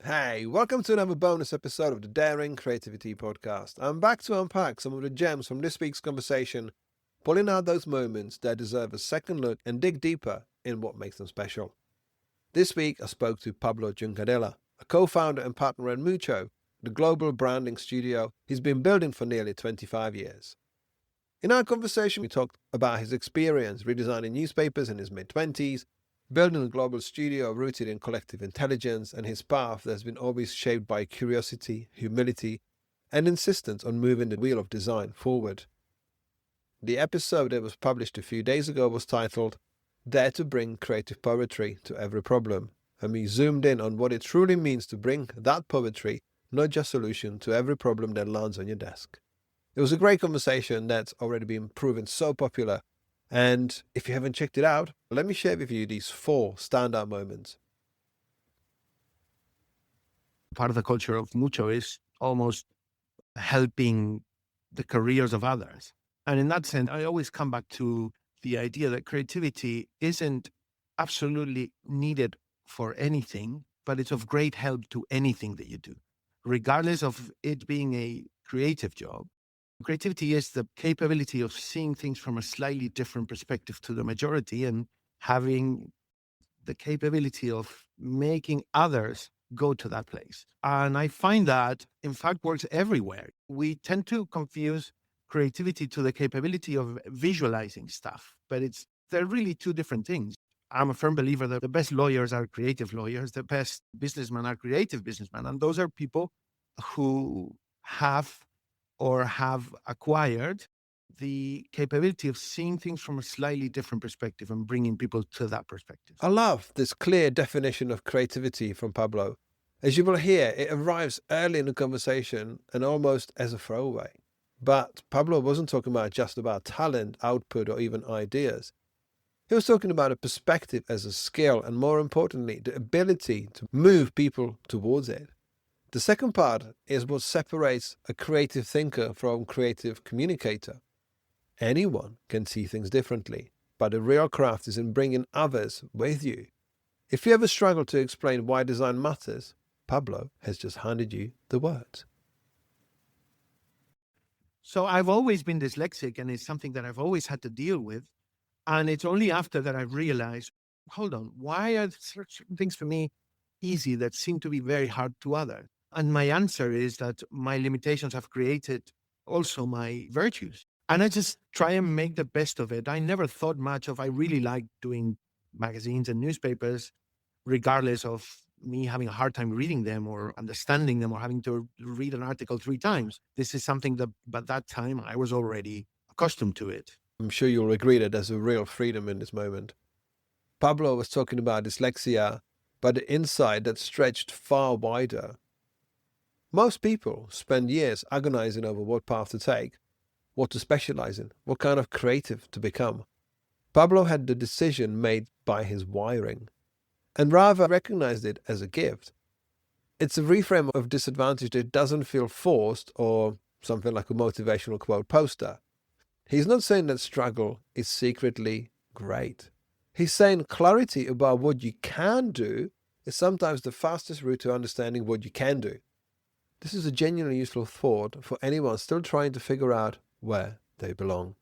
Hey, welcome to another bonus episode of the Daring Creativity Podcast. I'm back to unpack some of the gems from this week's conversation, pulling out those moments that deserve a second look and dig deeper in what makes them special. This week, I spoke to Pablo Juncadella, a co-founder and partner at Mucho, the global branding studio he's been building for nearly 25 years. In our conversation, we talked about his experience redesigning newspapers in his mid-20s, building a global studio rooted in collective intelligence, and his path that's been always shaped by curiosity, humility, and insistence on moving the wheel of design forward. The episode that was published a few days ago was titled Dare to Bring Creative Poetry to Every Problem, and we zoomed in on what it truly means to bring that poetry, not just solution, to every problem that lands on your desk. It was a great conversation that's already been proven so popular. And if you haven't checked it out, let me share with you these 4 standout moments. Part of the culture of Mucho is almost helping the careers of others. And in that sense, I always come back to the idea that creativity isn't absolutely needed for anything, but it's of great help to anything that you do, regardless of it being a creative job. Creativity is the capability of seeing things from a slightly different perspective to the majority and having the capability of making others go to that place. And I find that, in fact, works everywhere. We tend to confuse creativity to the capability of visualizing stuff, but they're really 2 different things. I'm a firm believer that the best lawyers are creative lawyers, the best businessmen are creative businessmen, and those are people who have acquired the capability of seeing things from a slightly different perspective and bringing people to that perspective. I love this clear definition of creativity from Pablo. As you will hear, it arrives early in the conversation and almost as a throwaway. But Pablo wasn't talking just about talent, output, or even ideas. He was talking about a perspective as a skill and, more importantly, the ability to move people towards it. The second part is what separates a creative thinker from a creative communicator. Anyone can see things differently, but the real craft is in bringing others with you. If you ever struggle to explain why design matters, Pablo has just handed you the words. So I've always been dyslexic, and it's something that I've always had to deal with. And it's only after that I realized, hold on, why are certain things for me easy that seem to be very hard to others? And my answer is that my limitations have created also my virtues. And I just try and make the best of it. I never thought much of, I really like doing magazines and newspapers, regardless of me having a hard time reading them or understanding them or having to read an article 3 times. This is something that by that time I was already accustomed to it. I'm sure you'll agree that there's a real freedom in this moment. Pablo was talking about dyslexia, but the insight that stretched far wider. Most people spend years agonizing over what path to take, what to specialize in, what kind of creative to become. Pablo had the decision made by his wiring, and rather recognized it as a gift. It's a reframe of disadvantage that doesn't feel forced or something like a motivational quote poster. He's not saying that struggle is secretly great. He's saying clarity about what you can do is sometimes the fastest route to understanding what you can do. This is a genuinely useful thought for anyone still trying to figure out where they belong.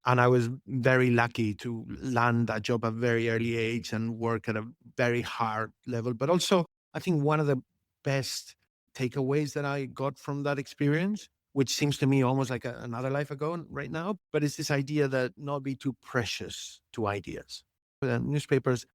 And I was very lucky to land that job at a very early age and work at a very hard level. But also, I think one of the best takeaways that I got from that experience, which seems to me almost like another life ago right now, but it's this idea that not be too precious to ideas. The newspapers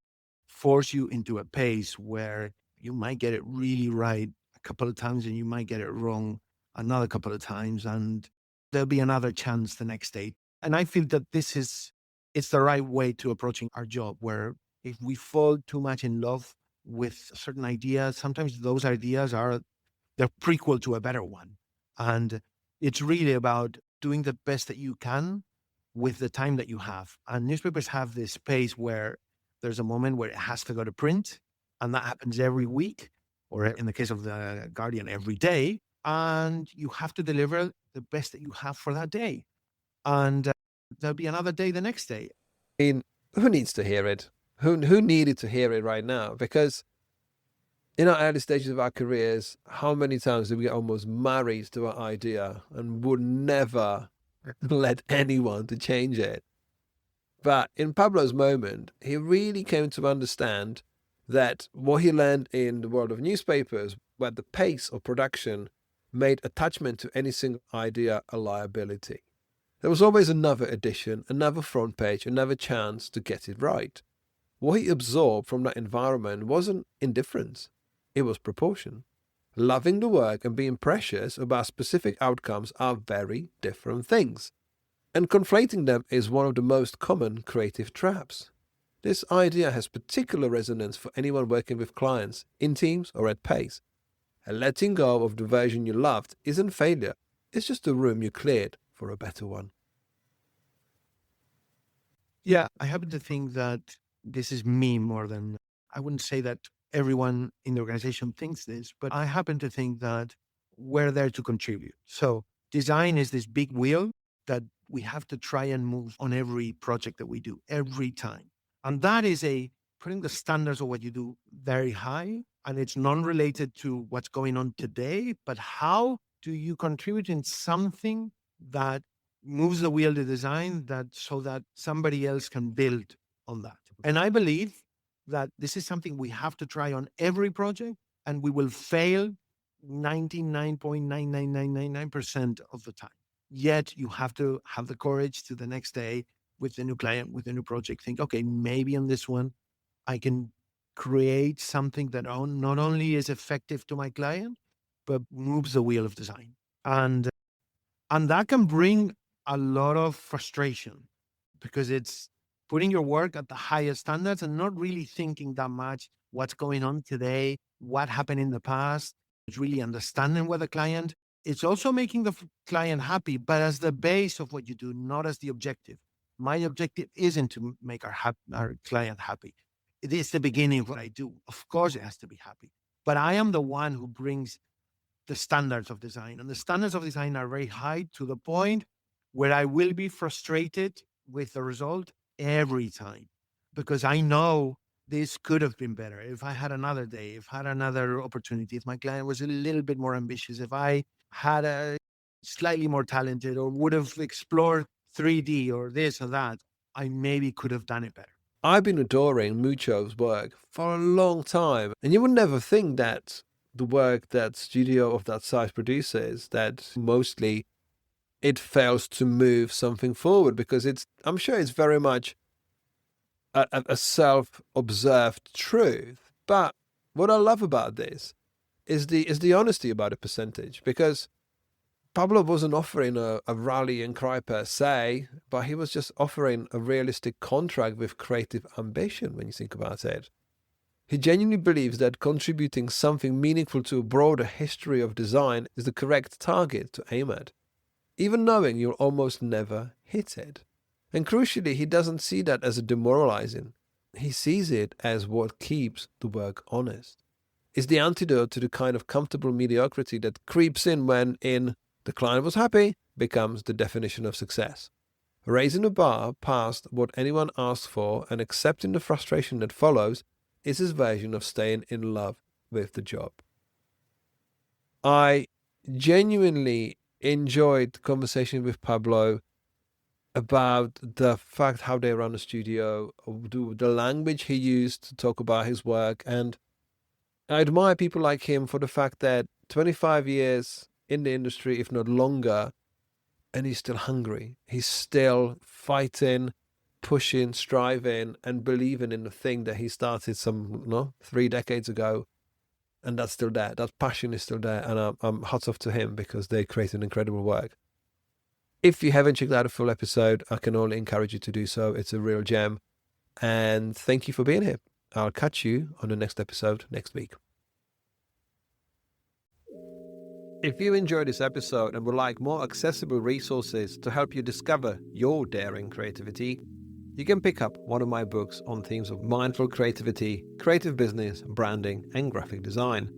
force you into a pace where you might get it really right a couple of times and you might get it wrong another couple of times, and there'll be another chance the next day. And I feel that it's the right way to approaching our job, where if we fall too much in love with certain ideas, sometimes those ideas they're prequel to a better one. And it's really about doing the best that you can with the time that you have. And newspapers have this space where there's a moment where it has to go to print, and that happens every week, or in the case of the Guardian, every day. And you have to deliver the best that you have for that day. And there'll be another day the next day. I mean, who needs to hear it? Who needed to hear it right now? Because In our early stages of our careers, how many times did we get almost married to our idea and would never let anyone to change it? But in Pablo's moment, he really came to understand that what he learned in the world of newspapers, where the pace of production made attachment to any single idea a liability. There was always another edition, another front page, another chance to get it right. What he absorbed from that environment wasn't indifference, it was proportion. Loving the work and being precious about specific outcomes are very different things, and conflating them is one of the most common creative traps. This idea has particular resonance for anyone working with clients, in teams or at pace. And letting go of the version you loved isn't failure, it's just a room you cleared for a better one. Yeah, I happen to think that this is me more than, I wouldn't say that everyone in the organization thinks this, but I happen to think that we're there to contribute. So design is this big wheel that we have to try and move on every project that we do every time. And that is putting the standards of what you do very high. And it's non-related to what's going on today, but how do you contribute in something that moves the wheel to design that so that somebody else can build on that. And I believe that this is something we have to try on every project, and we will fail 99.99999% of the time. Yet you have to have the courage to the next day with the new client, with the new project, think, okay, maybe on this one, I can create something that not only is effective to my client, but moves the wheel of design. And that can bring a lot of frustration because it's putting your work at the highest standards and not really thinking that much what's going on today, what happened in the past. It's really understanding what the client. It's also making the client happy, but as the base of what you do, not as the objective. My objective isn't to make our client happy. It is the beginning of what I do. Of course, it has to be happy, but I am the one who brings the standards of design. And the standards of design are very high to the point where I will be frustrated with the result every time because I know this could have been better. If I had another day, if I had another opportunity, if my client was a little bit more ambitious, if I had a slightly more talented or would have explored 3D or this or that, I maybe could have done it better. I've been adoring Mucho's work for a long time, and you would never think that the work that studio of that size produces, that mostly it fails to move something forward because I'm sure it's very much a self-observed truth. But what I love about this is the honesty about the percentage, because Pablo wasn't offering a rallying cry per se, but he was just offering a realistic contract with creative ambition when you think about it. He genuinely believes that contributing something meaningful to a broader history of design is the correct target to aim at, even knowing you'll almost never hit it. And crucially, he doesn't see that as a demoralizing. He sees it as what keeps the work honest. It's the antidote to the kind of comfortable mediocrity that creeps in when the client was happy becomes the definition of success. Raising the bar past what anyone asks for and accepting the frustration that follows is his version of staying in love with the job. I genuinely enjoyed the conversation with Pablo about the fact how they run a studio, the language he used to talk about his work, and I admire people like him for the fact that 25 years in the industry, if not longer, and he's still hungry. He's still fighting, pushing, striving, and believing in the thing that he started 3 decades ago. And that's still there. That passion is still there. And I'm hats off to him because they created incredible work. If you haven't checked out a full episode, I can only encourage you to do so. It's a real gem. And thank you for being here. I'll catch you on the next episode next week. If you enjoyed this episode and would like more accessible resources to help you discover your daring creativity, you can pick up one of my books on themes of mindful creativity, creative business, branding, and graphic design.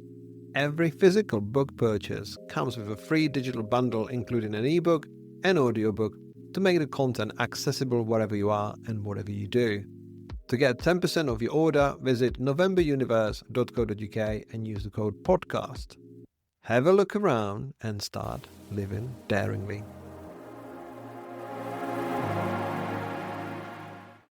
Every physical book purchase comes with a free digital bundle including an ebook and audiobook to make the content accessible wherever you are and whatever you do. To get 10% off your order, visit novemberuniverse.co.uk and use the code podcast. Have a look around and start living daringly.